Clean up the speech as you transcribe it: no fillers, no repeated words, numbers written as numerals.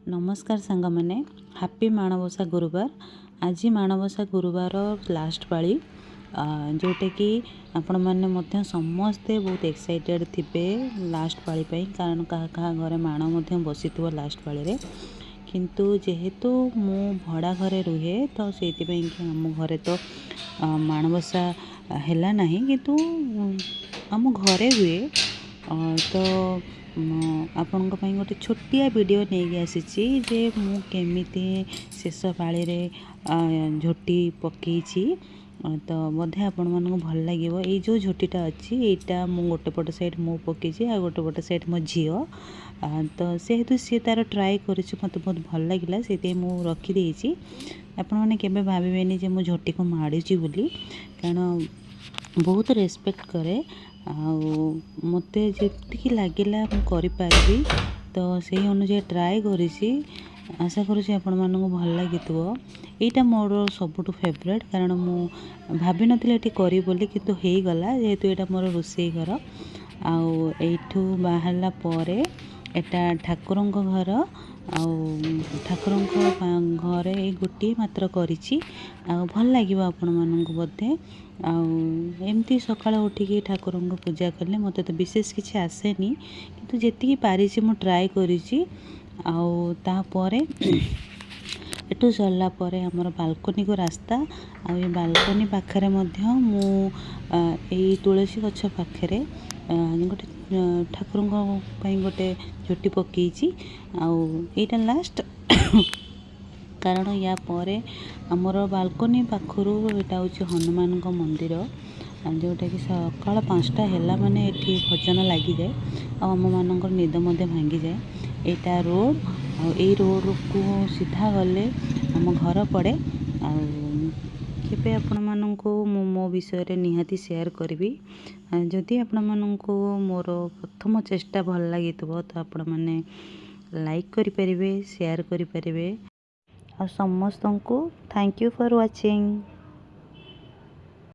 नमस्कार सांग मैंने हैप्पी माणबसा गुरुवार। आज माणबसा गुरुवार लास्ट पाली जोटा कि आपण मैंने मध्य समस्ते बहुत एक्साइटेड थे लास्ट पाली कारण क्या घरे माण बसी लास्ट पाली रे किंतु जेहेतु मु भड़ा घरे रुहे तो से आम घरे तो माणबसा है ना किंतु आम घरे हुए तो आपण गोटे छोटिया वीडियो नहीं आसी जे मु केमिति शेष पाली रे झोटी पकई तो बोधे आपण मानक भल लगे ये जो झोटीटा अच्छी यहाँ मु गोटे पट साइड मु पकई आ गोटे पट साइड मो झी तो सेहेतु सी तार ट्राए कर मत बहुत भल लगे से मु रखीदे आपण मैंने केबे भावेनि जे मु झोटी को माड़ी बोली कारण बहुत रेस्पेक्ट करे मत जी लगिला करी तो से अनुसार ट्राए करी आशा करुँच आपण मानक भल लगी यहाँ मोर सबुठ फेवरेट कारण मु भाभी नी करी बोली किंतु हो गला जेहेतु यहाँ मोर रोसई घर आठू बाहरला परे एटा ठाकुर घर ठाकुर घरे गोटे मात्र करी भल लगे आपण मानक बोधे एमती सकाळ उठिकी ठाकुर पूजा कले मत तो विशेष किसी आसेनी किंतु जी पारी मु ट्राए करी एटू सरला परे हमर बालकनी को रास्ता ये बालकनी पाखरे मध्य मु तुलसी गछ पाखरे गोटे ठाकुर गोटे झोटी पकई यहाँ लास्ट कारण या परे आमर बालकनी पाखर यहाँ हूँ हनुमान मंदिर जोटा कि सकाल 5टा है माने ये भजन लगी जाए आम मान निद भांगी जाए यहाँ रोड आई रोड को सीधा गले आम घर पड़े केबे आपण माननको मो विषय निहाती शेयर करी जदि आपण माननको मोर प्रथम चेष्टा भल लगी तो आपण मैंने लाइक करें शेयर करें और समस्त को थैंक यू फॉर वाचिंग।